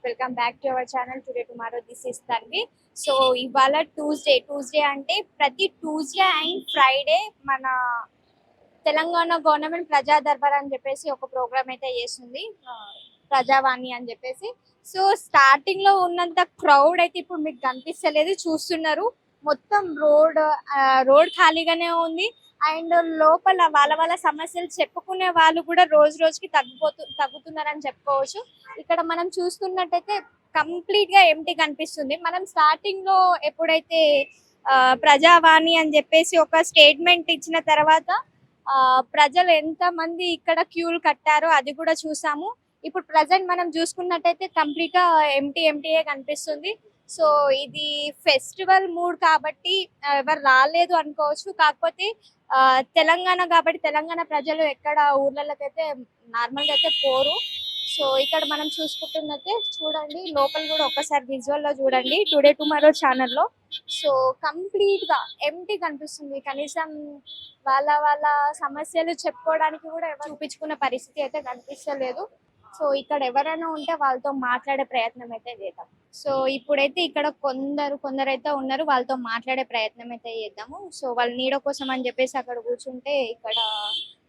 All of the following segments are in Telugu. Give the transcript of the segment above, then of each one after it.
Welcome back to our channel today tomorrow this is Tanvi. So ఇవాళ ట్యూస్డే అంటే ప్రతి ట్యూస్డే అండ్ ఫ్రైడే మన తెలంగాణ గవర్నమెంట్ ప్రజా దర్బార్ అని చెప్పేసి ఒక ప్రోగ్రామ్ అయితే చేస్తుంది, ప్రజావాణి అని చెప్పేసి. సో స్టార్టింగ్ లో ఉన్నంత క్రౌడ్ అయితే ఇప్పుడు మీకు కనిపిస్తలేదు, చూస్తున్నారు. మొత్తం రోడ్ ఖాళీగానే ఉంది. అండ్ లోపల వాళ్ళ సమస్యలు చెప్పుకునే వాళ్ళు కూడా రోజు రోజుకి తగ్గుతున్నారని చెప్పుకోవచ్చు. ఇక్కడ మనం చూస్తున్నట్టయితే కంప్లీట్ గా ఎంటీ కనిపిస్తుంది. మనం స్టార్టింగ్ లో ఎప్పుడైతే ప్రజావాణి అని చెప్పేసి ఒక స్టేట్మెంట్ ఇచ్చిన తర్వాత ప్రజలు ఎంత మంది ఇక్కడ క్యూలు కట్టారో అది కూడా చూసాము. ఇప్పుడు ప్రజెంట్ మనం చూసుకున్నట్టయితే కంప్లీట్ గా ఎంటీఏ కనిపిస్తుంది. సో ఇది ఫెస్టివల్ మూడ్ కాబట్టి ఎవరు రాలేదు అనుకోవచ్చు. కాకపోతే తెలంగాణ కాబట్టి తెలంగాణ ప్రజలు ఎక్కడ ఊర్లకైతే నార్మల్ గా అయితే పోరు. సో ఇక్కడ మనం చూసుకుంటున్నట్టే చూడండి, లోపల కూడా ఒక్కసారి విజువల్ లో చూడండి టుడే టుమారో ఛానల్లో. సో కంప్లీట్ గా ఎంటీ కనిపిస్తుంది. కనీసం వాళ్ళ సమస్యలు చెప్పుకోవడానికి కూడా ఎవరు చూపించుకున్న పరిస్థితి అయితే కనిపిస్తలేదు. సో ఇక్కడ ఎవరైనా ఉంటే వాళ్ళతో మాట్లాడే ప్రయత్నం అయితే చేద్దాం. సో ఇప్పుడైతే ఇక్కడ కొందరైతే ఉన్నారు, వాళ్ళతో మాట్లాడే ప్రయత్నం అయితే చేద్దాము. సో వాళ్ళ నీడ కోసం అని చెప్పేసి అక్కడ కూర్చుంటే ఇక్కడ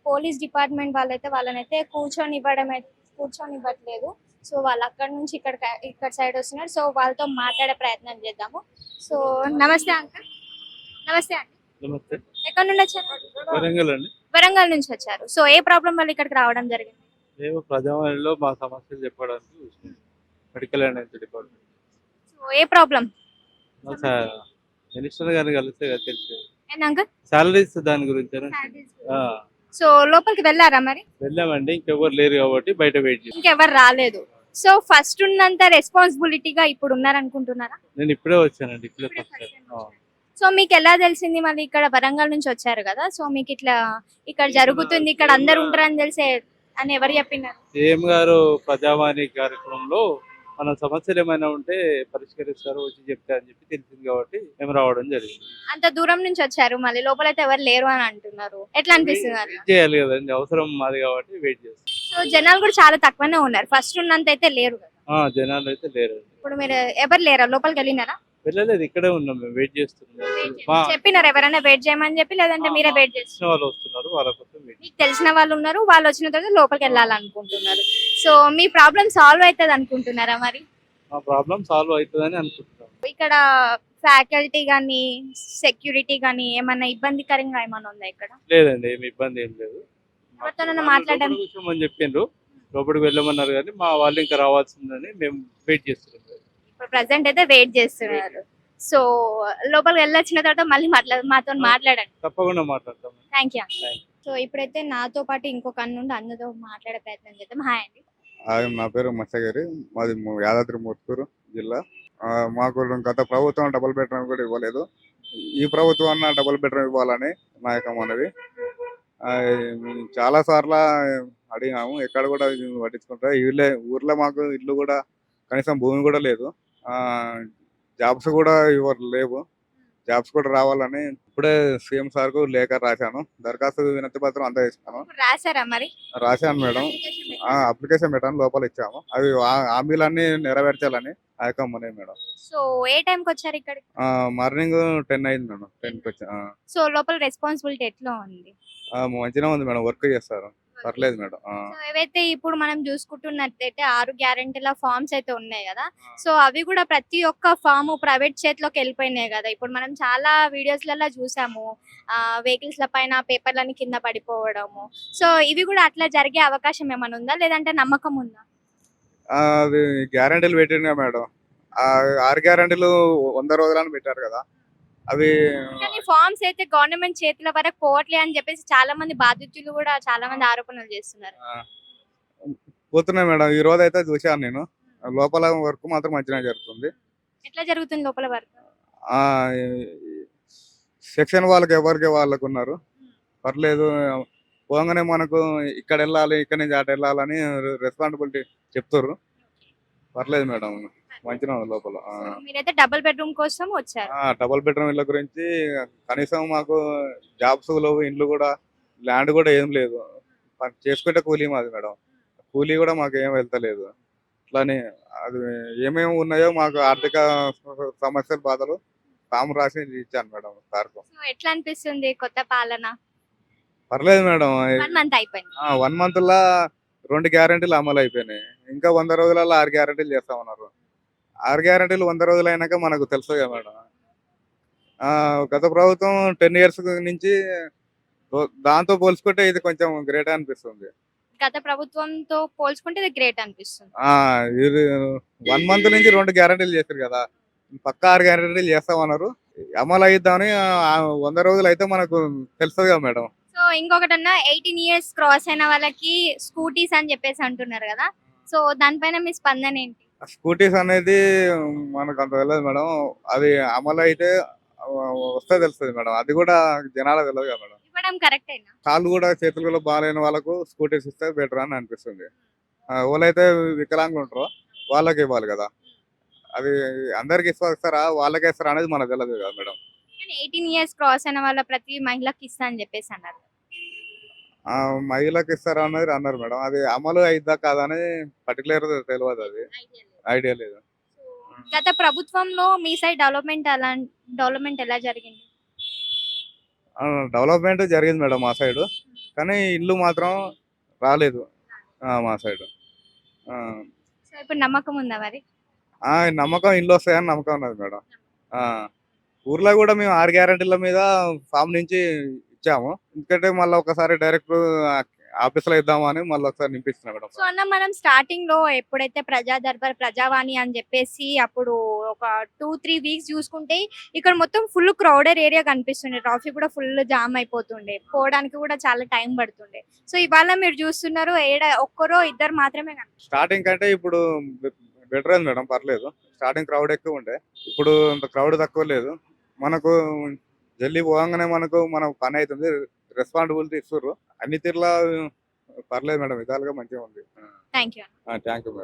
పోలీస్ డిపార్ట్మెంట్ వాళ్ళనైతే కూర్చొనివ్వట్లేదు. సో వాళ్ళు అక్కడ నుంచి ఇక్కడ సైడ్ వస్తున్నారు. సో వాళ్ళతో మాట్లాడే ప్రయత్నం చేద్దాము. సో నమస్తే అంకుల్. నమస్తే అండి. నమస్తే. ఎక్కడ నుండి వచ్చారు? వరంగల్ అండి. వరంగల్ నుంచి వచ్చారు. సో ఏ ప్రాబ్లం వల్ల ఇక్కడికి రావడం జరిగింది? మేము ప్రజావాణిలో మా సమస్యలు చెప్పడానికి చూస్తున్నాం. Medical and health department. So A problem? Minister గారిని కలిస్తే కదా తెలిసేది. ఏంది అంకుల్? సాలరీస్ దాని గురించి. సో లోపలికి వెళ్ళారా మరి? వెళ్ళామండి, ఇంకెవరు లేరు కాబట్టి బయట వెయిట్ చేసి. ఇంకెవరు రాలేదు. సో ఫస్ట్ ఉన్నంత రెస్పాన్సిబిలిటీగా ఇప్పుడు ఉన్నారనుకుంటున్నారా? నేను ఇప్పుడే వచ్చానండి, ఇప్పుడే ఫస్ట్ టైం. సో మీకు ఎలా తెలిసింది? మళ్ళీ ఇక్కడ వరంగల్ నుంచి వచ్చారు కదా, సో మీకు ఇట్లా ఇక్కడ జరుగుతుంది, ఇక్కడ అందరు ఉంటారని తెలిసే అని ఎవరు చెప్పినారు? సీఎం గారు ప్రజావాణి కార్యక్రమంలో మన సమస్యలు ఏమైనా ఉంటే పరిష్కరిస్తారు, వచ్చి చెప్తారని చెప్పి తెలిసింది కాబట్టి మేము రావడం జరిగింది. అంత దూరం నుంచి వచ్చారు, మళ్ళీ లోపలైతే ఎవరు లేరు అని అంటున్నారు. ఎట్లా అనిపిస్తుంది? వెయిట్ చేయాలి కదండి, అవసరం మాది కాబట్టి వెయిట్ చేస్తాం. సో జనాలు కూడా చాలా తక్కువనే ఉన్నారు, ఫస్ట్ ఉన్నంత అయితే లేరు కదా. జనాలు అయితే లేరు. ఇప్పుడు మీరు ఎవరు లేరా? లోపలికి వెళ్ళినారా? వెళ్ళలేదు, ఇక్కడే ఉన్నాం, మేము వెయిట్ చేస్తున్నాం. చెప్పినారు ఎవరైనా వెయిట్ చేయమని చెప్పి, లేదంటే మీరే వెయిట్ చేస్తున్నారు? వాళ్ళు వస్తున్నారు, వాళ్ళ కోసం మీకు తెలిసిన వాళ్ళు ఉన్నారు, వాళ్ళు వచ్చిన తర్వాత లోపలికి వెళ్ళాలనుకుంటున్నారు. సో మీ ప్రాబ్లం సాల్వ్ అవుతుంది అనుకుంటున్నారా? మరి మా ప్రాబ్లం సాల్వ్ అవుతుందని అనుకుంటున్నాం. ఇక్కడ ఫ్యాకల్టీ గానీ సెక్యూరిటీ గానీ ఏమన్నా ఇబ్బందికరంగా ఏమన్నా ఉందా ఇక్కడ? లేదండి, ఏమి ఇబ్బంది ఏం లేదు. ఎవరితోనైనా మాట్లాడడం కూర్చోమని చెప్పిండ్రు, లోపలికి వెళ్ళమన్నారు, కానీ మా వాళ్ళు ఇంకా రావాల్సిందని మేము వెయిట్ చేస్తున్నాం. ఇప్పుడు ప్రెసెంట్ అయితే వెయిట్ చేస్తున్నారు. సో లోపలికి వెళ్ళొచ్చిన తర్వాత మళ్ళీ మాతో మాట్లాడండి. తప్పకుండా మాట్లాడతాం. Thank you. సో ఇప్పుడైతే నాతో పాటు ఇంకొక అన్న ఉండి అందరితో మాట్లాడే ప్రయత్నం చేద్దాం. హాయ్ అండి. నా పేరు మత్స్యగారి, మాది యాదాద్రి ముత్తూరు జిల్లా. మాకు గత ప్రభుత్వం డబుల్ బెడ్రూమ్ కూడా ఇవ్వలేదు. ఈ ప్రభుత్వం అన్న డబుల్ బెడ్రూమ్ ఇవ్వాలని నా యొక్క మనవి. చాలా సార్లు అడిగినాము, ఎక్కడ కూడా పట్టించుకుంటారు. ఊర్లో మాకు ఇల్లు కూడా కనీసం భూమి కూడా లేదు. జాబ్స్ కూడా లేవు. జాబ్స్ కూడా రావాలని ఇప్పుడే సీఎం సార్ కు లేఖ రాశాను, దరఖాస్తు వినతి పత్రం అంతా ఇస్తాను. రాశారా మరి? రాశాను మేడం, అప్లికేషన్ పెట్టాను, లోపల ఇచ్చాము. అవి హామీలన్నీ నెరవేర్చాలని ఆ యొక్క మనీ మేడం. సో ఏ టైంకి వచ్చారు ఇక్కడికి? మార్నింగ్ 10 అయింది మేడం, 10కి వచ్చా. సో లోపల రెస్పాన్సిబిలిటీ ఎట్లా ఉంది? మంచిగా ఉంది మేడం, వర్క్ చేస్తారు, పర్లేదు మేడం. ఏవైతే ఇప్పుడు మనం చూసుకుంటున్నట్టయితే 6 గ్యారెంటీల ఫార్మ్స్ అయితే ఉన్నాయి కదా, సో అవి కూడా ప్రతి ఒక్క ఫామ్ ప్రైవేట్ చేతిలోకి వెళ్ళిపోయినాయి కదా. ఇప్పుడు మనం చాలా వీడియోస్ లలో చూసాము, వెహికల్స్ పైన పేపర్లని కింద పడిపోవడము. సో ఇవి కూడా అట్లా జరిగే అవకాశం ఏమైనా ఉందా, లేదంటే నమ్మకం ఉందా? అది గ్యారెంటీలు పెట్టినా మేడం, 6 గ్యారెంటీలు 100 రోజులని పెట్టారు కదా. అవి ఫార్మ్స్ అయితే గవర్నమెంట్ చేతుల వరకు పోవట్లే అని చెప్పేసి చాలా మంది బాధితులు కూడా చాలా మంది ఆరోపణలు చేస్తున్నారు. పోతున్నాయి మేడం, ఈ రోజు అయితే చూశాను నేను. లోపల వర్క్ మాత్రం మంచిగా జరుగుతుంది. ఎట్లా జరుగుతుంది లోపల వర్క్? సెక్షన్ వాళ్ళకి ఎవరికి వాళ్ళకు ఉన్నారు, పర్లేదు. పోగానే మనకు ఇక్కడ వెళ్ళాలి, ఇక్కడ నుంచి అటు వెళ్ళాలని రెస్పాన్సిబిలిటీ చెప్తారు, పర్లేదు మేడం, మంచిగా లోపల. మీరైతే డబుల్ బెడ్రూమ్ కోసం వచ్చారు. డబుల్ బెడ్రూమ్ ఇళ్ళ గురించి కనీసం మాకు జాబ్స్ లేవు, ఇండ్లు కూడా, ల్యాండ్ కూడా ఏం లేదు. చేసుకుంటే కూలీ మాది మేడం, కూలీ కూడా మాకు ఏం వెళ్తలేదు. అట్లానే అది ఏమేమి ఉన్నాయో మాకు ఆర్థిక సమస్యల బాధలు తాము రాసి ఇచ్చాను మేడం సార్కు. సో ఎట్లా అనిపిస్తుంది కొత్త పాలన? పర్లేదు మేడం. 1 మంత్ అయిపోయింది. 1 మంత్‌లా 2 గ్యారెంటీలు అమలు అయిపోయినాయి. ఇంకా 100 రోజులలో 6 గ్యారెంటీలు చేస్తామన్నారు. 6 గ్యారెంటీలు 100 రోజులు అయినాక మనకు తెలుస్తుంది కదా మేడం. గత ప్రభుత్వం 10 ఇయర్స్ నుంచి దాంతో పోల్చుకుంటే ఇది కొంచెం గ్రేట్ అనిపిస్తుంది. గత ప్రభుత్వంతో పోల్చుకుంటే ఇది గ్రేట్ అనిపిస్తుంది. ఇది 1 మంత్ నుంచి 2 గ్యారెంటీలు చేశారు కదా, పక్కా 6 గ్యారెంటీలు చేస్తామన్నారు. అమలు అయిద్దామని 100 రోజులు అయితే మనకు తెలుస్తుంది కదా మేడం. సో ఇంకొకటన్నా 18 ఇయర్స్ క్రాస్ అయిన వాళ్ళకి స్కూటీస్ అని చెప్పేసి అంటున్నారు కదా, సో దానిపైన మీ స్పందన ఏంటి? స్కూటీస్ అనేది మనకు అంత తెలియదు మేడం. అది అమలు అయితే వస్తే తెలుస్తుంది మేడం. అది కూడా జనాలకు తెలియదు కదా మేడం. ఇవ్వడం కరెక్టేనా? కాళ్ళు కూడా చేతులు కూడా బాగాలేని వాళ్ళకు స్కూటీస్ ఇస్తే బెటర్ అని అనిపిస్తుంది. ఎవరైతే వికలాంగులు ఉంటారో వాళ్ళకి ఇవ్వాలి కదా. అది అందరికి ఇస్తారా వాళ్ళకే ఇస్తారా అనేది మనకు తెలియదు కదా మేడం. కానీ 18 ఇయర్స్ క్రాస్ అయిన వాళ్ళ ప్రతి మహిళకి ఇస్తా అని చెప్పేసి అన్నారు. మహిళకి ఇస్తారా అనేది అన్నారు మేడం. అది అమలు అయిద్దా కాదా అని పర్టికులర్ తెలియదు, అది ఐడియా లేదు. గత ప్రభుత్వంలో మీ సైడ్ డెవలప్మెంట్ ఎలా జరిగింది? డెవలప్మెంట్ జరిగింది మేడం మా సైడ్, కానీ ఇల్లు మాత్రం రాలేదు మా సైడ్. సో ఇప్పుడు నమ్మకం ఉందా మరి? నమ్మకం ఇల్లు వస్తాయని నమ్మకం ఉన్నది మేడం. ఊర్లో కూడా మేము 6 గ్యారెంటీల మీద ఫామ్ నుంచి ఇచ్చాము. ఎందుకంటే మళ్ళీ ఒకసారి డైరెక్ట్ ఆఫీస్లో ఇద్దామని మళ్ళీ ఒకసారి నింపిస్తున్నాం మేడం. సో అన్న మనం స్టార్టింగ్ లో ఎప్పుడైతే ప్రజా దర్బార్ ప్రజావాణి అని చెప్పేసి అప్పుడు ఒక 2-3 వీక్స్ చూసుకుంటే ఇక్కడ మొత్తం ఫుల్ క్రౌడెడ్ ఏరియా కనిపిస్తుండే, ట్రాఫిక్ కూడా ఫుల్ జామ్ అయిపోతుండే, పోవడానికి కూడా చాలా టైం పడుతుండే. సో ఇవాళ మీరు చూస్తున్నారు ఒక్కరో ఇద్దరు మాత్రమే కనిపిస్తుంది. స్టార్టింగ్ కంటే ఇప్పుడు బెటర్ అయింది మేడం, పర్లేదు. స్టార్టింగ్ క్రౌడ్ ఎక్కువ ఉండే, ఇప్పుడు అంత క్రౌడ్ తక్కువ లేదు. మనకు జల్దీ పోగానే మన పని అవుతుంది, రెస్పాన్సిబిలిటీ ఇస్తారు. అన్ని తీరులా పర్లేదు మేడం, విధాలుగా మంచిగా ఉంది. Thank you. Thank you madam.